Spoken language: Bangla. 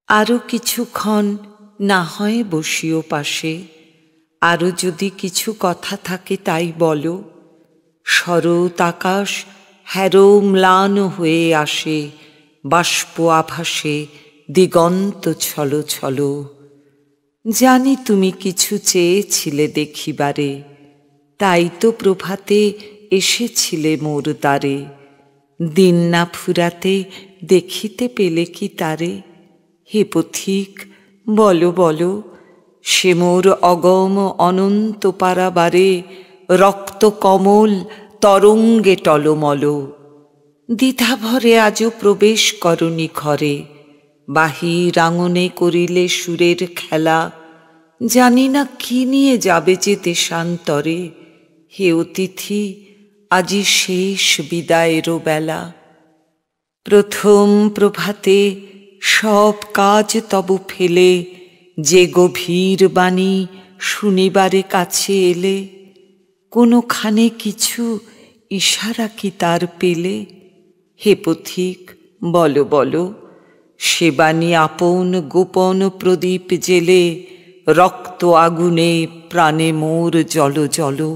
আরো কিছুক্ষণ না হয় বসিও পাশে, আরো যদি কিছু কথা থাকে তাই বলো। শরৎ আকাশ হ্যারো ম্লান হয়ে আসে, বাষ্প আভাসে দিগন্ত ছলো ছলো। জানি তুমি কিছু চেয়েছিলে দেখিবারে, তাই তো প্রভাতে এসেছিলে মোর দ্বারে। দিন না ফুরাতে দেখিতে পেলে কি তারে? হে পথিক বলো বলো, সে মোর অগম অনন্ত পারাবারে রক্ত কমল তরঙ্গে টলমল। দ্বিধাভরে আজও প্রবেশ করনি ঘরে, বাহির আঙনে করিলে সুরের খেলা। জানি না কি নিয়ে যাবে যে দেশান্তরে, হে অতিথি আজি শেষ বিদায়েরও বেলা। প্রথম প্রভাতে সব কাজ তব ফেলে যে গভীর বাণী শুনিবারে কাছে এলে, কোনোখানে কিছু ইশারা কি তার পেলে? হে পথিক বলো বলো, সে বাণী আপন গোপন প্রদীপ জেলে রক্ত আগুনে প্রাণে মোর জ্বলো জ্বলো।